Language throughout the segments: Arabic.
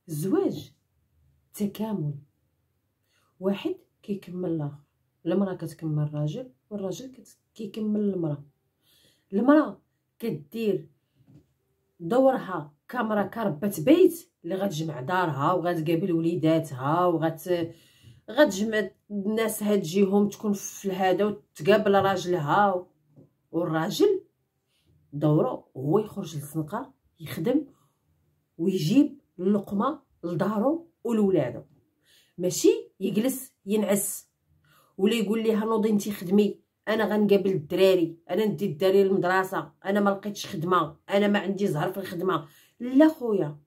الزواج تكامل، واحد كيكمل الاخر. المراه كتكمل الراجل والراجل كيكمل المراه. المراه كدير دورها كامراه كربة بيت اللي غتجمع دارها وغتقابل وليداتها غتجمع الناس هتجيهم تكون في هذا وتقابل راجلها. والراجل دوره هو يخرج للزنقه يخدم ويجيب اللقمه لدارو ولولادو، ماشي يجلس ينعس ولا يقول ليها نوضي انتي خدمي، انا غنقابل الدراري، انا ندي الدراري للمدرسه، انا ما لقيتش خدمه، انا ما عندي زهر في الخدمه. لا خويا،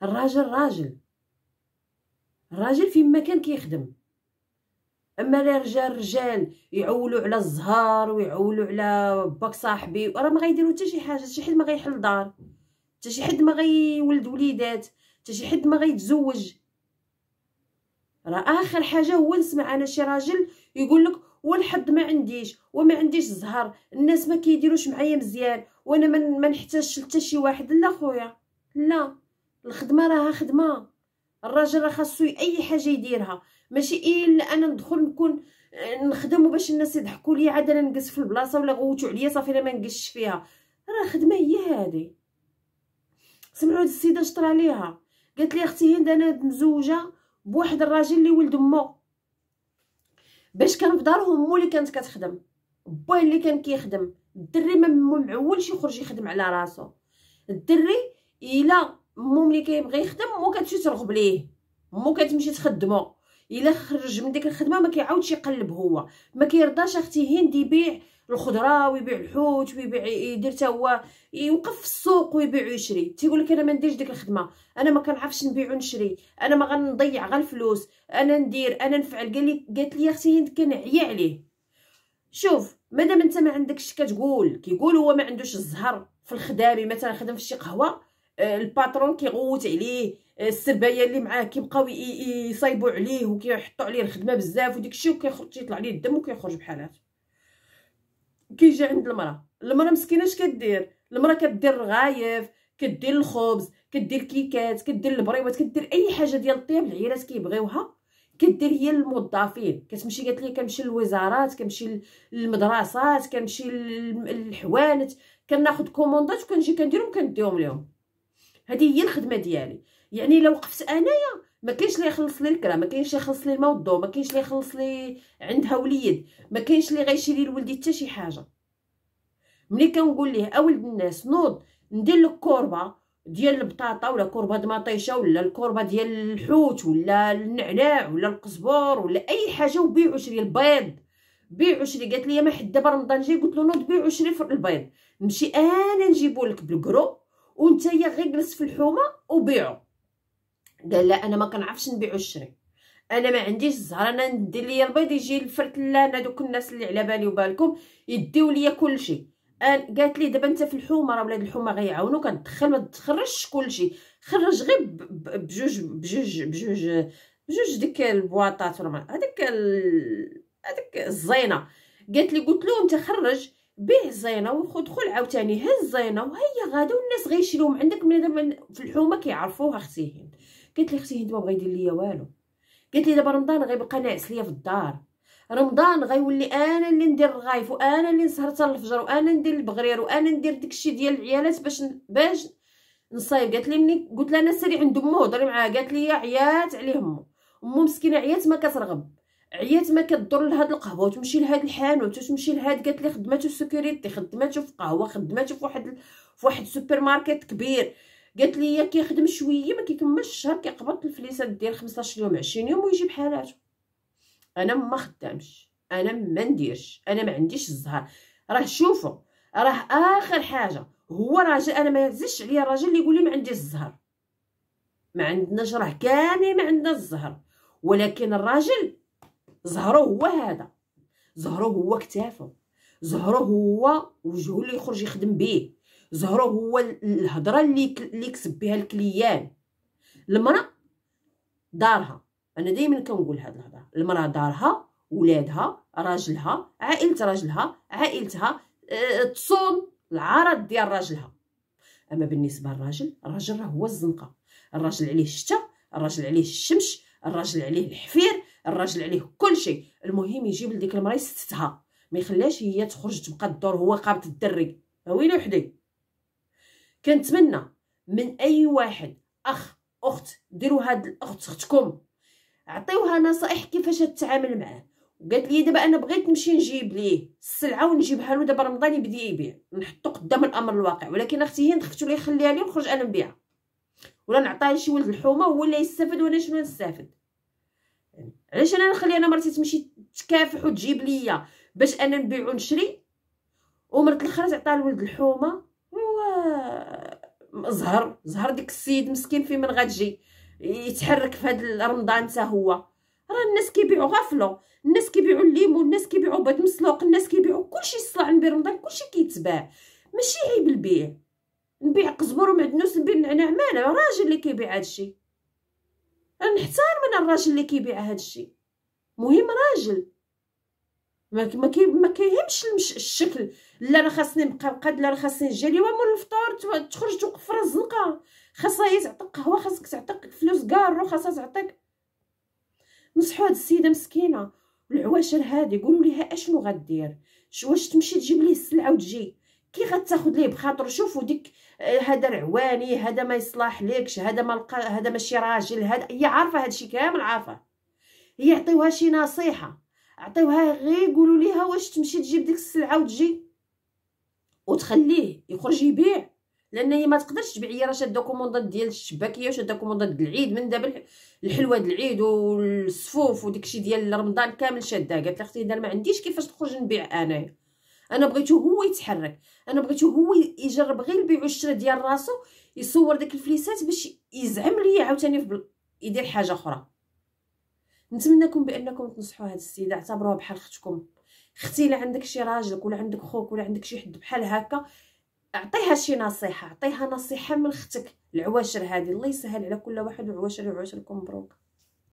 الراجل الراجل فين ما كان كيخدم. اما الرجال يعولوا على الزهر ويعولوا على باك صاحبي، راه ما غيديروا حتى شي حاجه. شي حد ما غيحل دار، حتى شي حد ما غيولد وليدات، حتى شي حد ما غيتزوج. راه اخر حاجه هو نسمع انا شي راجل يقول لك والحظ ما عنديش وما عنديش الزهر، الناس ما كيديروش معايا مزيان وانا ما نحتاجش حتى شي واحد. لا خويا، لا، الخدمه راها خدمه. الراجل راه خاصو اي حاجه يديرها، ماشي الا انا ندخل نكون نخدم باش الناس يضحكوا لي عاد انا نجلس في البلاصه ولا غوتوا عليا صافي انا ما نجلسش فيها. راه خدمه هي هذه. سمعوا هاد السيده شطر عليها، قالت لي اختي هند انا مزوجه بواحد الراجل اللي ولد مو، باش كان في دارهم مو اللي كانت كتخدم، باه اللي كان كيخدم. الدري ما معولش يخرج يخدم على راسو. الدري الا مو ملي كيبغي يخدم مو كتمشي ترغب ليه، مو كتمشي تخدمو. الا خرج من ديك الخدمه ما كيعاودش يقلب، هو ما كيرضاش اختي هند يبيع الخضره ويبيع الحوت ويبيع يدير حتى هو يوقف في السوق ويبيع ويشري. تيقول لك انا ما نديرش ديك الخدمه، انا ما كنعرفش نبيع ونشري، انا ما غنضيع غير الفلوس، انا ندير انا نفعل. قالت لي اختي هند كنعيا عليه. شوف، مادام انت ما عندكش كيقول هو ما عندوش الزهر في الخدامي، مثلا خدم في شي قهوه الباترون كيغوت عليه، السربايه اللي معاه كيبقاو يصايبوا عليه وكيحطوا عليه الخدمه بزاف وديك الشيء وكيخرج يطلع عليه الدم وكيخرج بحالات. كيجي عند المراه مسكينه اش كدير؟ المراه كدير الرغايف، كدير الخبز، كدير كيكات، كدير البريوات، كدير اي حاجه ديال الطياب العيالات كيبغيوها كدير هي الموظفين. كتمشي قالت لي كنمشي للوزارات، كنمشي للمدرسات، كنمشي للحوانت، كناخذ كوموندات وكنجي كنديرهم كنديهم لهم. هذه هي الخدمه ديالي. يعني لو وقفت انايا ما كاينش اللي يخلص لي الكرا، ما كاينش اللي يخلص لي الماء والضوء، ما كاينش اللي يخلص لي عندها وليد، ما كاينش اللي غيشري لولدي حتى شي حاجه. ملي كنقول ليه اولد الناس نوض ندير لك كوربه ديال البطاطا ولا كوربه د مطيشه ولا الكوربه ديال الحوت ولا النعناع ولا القزبور ولا اي حاجه وبيع وشري البيض، بيع وشري. قالت لي ما حد دابا رمضان جاي، قلت له نوض بيع وشري في البيض، نمشي انا نجيبو لك بالكرو وانت غير جلس في الحومه وبيعو. قال لا انا ما كنعرفش نبيع وشري، انا ما عنديش الزهر، انا ندير ليا البيض يجي الفرتلان هذوك الناس اللي على بالي وبالكم يديو ليا كلشي. قالت لي دابا انت في الحومه راه ولاد الحومه غيعاونوك، كتدخل ما تخرجش كلشي، خرج غير بجوج ديك البواطات ولا هذيك الزينه. قالت لي قلت له انت خرج بيع الزينه ودخل عاوتاني هز الزينه وهي غادا والناس غيشريوهم عندك من في الحومه كيعرفوها اختي هند. قالت لي اختي هند ما بغا يدير ليا والو. قالت لي دابا رمضان غيبقى ناعس ليا في الدار، رمضان غيولي انا اللي ندير الرغايف وانا اللي نسهر حتى الفجر وانا ندير البغرير وانا ندير داكشي ديال العيالات باش نصايب. قالت لي ملي قلت لها انا سيري عند امو هضري معاها، قالت لي عيات عليه امو مسكينه، عيات ما كترغب، عيات ما كدور لهاد القهوه وتمشي لهاد الحانوت وتمشي لهاد. قالت لي خدماتو سيكوريتي، خدماتو في قهوه، خدماتو في واحد سوبر ماركت كبير. قالت لي كيخدم شويه ما كيكملش الشهر كيقبض الفليسات ديال 15 يوم 20 يوم ويجي بحالاتو. انا ما خدامش، انا ما نديرش، انا ما عنديش الزهر. راه شوفوا، راه اخر حاجه هو راجل، انا ما يعزش عليا الراجل اللي يقول لي ما عنديش الزهر. ما عندناش، راه كامل ما عندنا الزهر، ولكن الراجل زهره هو هذا، زهره هو كتافه، زهره هو وجهه اللي يخرج يخدم به، زهره هو الهضره اللي يكسب بها الكليان. المراه دارها، انا دائما كنقول هاد الهضره، المراه دارها، ولادها، راجلها، عائله راجلها، عائلتها، تصون العرض ديال راجلها. اما بالنسبه للراجل، الراجل راه هو الزنقه، الراجل عليه الشتا، الراجل عليه الشمس، الراجل عليه الحفير، الراجل عليه كل شيء. المهم يجيب لديك المراه يستتها، ما يخليهاش هي تخرج تبقى الدور هو قابط الدري. ويلي وحدي. كنتمنى من اي واحد اخ اخت ديروا هاد الاخت اختكم، عطيوها نصائح كيفاش تتعامل معاه. وقالت لي دابا انا بغيت نمشي نجيب ليه السلعه ونجيبها له دابا رمضان يبدا يبيع، نحطو قدام الامر الواقع. ولكن اختي هي خفتو لي خليها لي ونخرج انا نبيعها، ولا نعطيها لشي ولد الحومه هو اللي يستافد وانا شنو نستافد. علاش انا نخلي انا مرتي تمشي تكافح وتجيب ليا باش انا نبيع ونشري، ومرت الاخرى تعطيها لولد الحومه؟ زهر ديك السيد مسكين في من غتجي يتحرك في هذا رمضان حتى هو. راه الناس كيبيعوا غافلو، الناس كيبيعوا الليمون، الناس كيبيعوا بيض مسلوق، الناس كيبيعوا كلشي. الصلاة نبي رمضان كلشي كيتباع، ماشي عيب البيع. نبيع قزبر ومعدنوس، نبيع نعناع، مالا راجل اللي كيبيع هادشي. نحترم انا الراجل اللي كيبيع هادشي، مهم راجل ما كيهمش الشكل. لا انا خاصني نبقى رقد، لا انا خاصني نجي اليوم مول الفطور تخرج توقف في راس الزنقه. خاصها هي تعطيك قهوه، خاصك تعطيك فلوس كارو، خاصها تعطيك. نصحوا هاد السيده مسكينه والعواشر هادي، قولوا ليها اشنو غدير. واش تمشي تجيب ليه السلعه وتجي كي غتاخذ ليه بخاطر؟ شوفوا ديك هذا رعواني، هذا ما يصلح ليكش، هذا ما هذا ماشي راجل، هذا هي عارفه هادشي كامل عارفه. هي عطيوها شي نصيحه، عطيوها غير قولوا ليها واش تمشي تجيب ديك السلعه وتجي وتخليه يخرج يبيع. لان هي ما تقدرش تبيع، هي راه شاده كوموندات ديال الشباكيه وشاده كوموندات ديال العيد من دابا، الحلوه ديال العيد والصفوف وداكشي ديال رمضان كامل شاده. قالت لي اختي انا ما عنديش كيفاش نخرج نبيع، انا بغيتو هو يتحرك، انا بغيتو هو يجرب غير البيع والشراء ديال راسو، يصور داك الفليسات باش يزعم ليا عاوتاني يدير حاجه اخرى. نتمنىكم بانكم تنصحوا هاد السيده، اعتبروها بحال اختكم. اختي الا عندك شي راجل ولا عندك خوك ولا عندك شي حد بحال هكا، اعطيها شي نصيحه، عطيها نصيحه من اختك. العواشر هذه الله يسهل على كل واحد، وعواشر يعواشركم مبروك.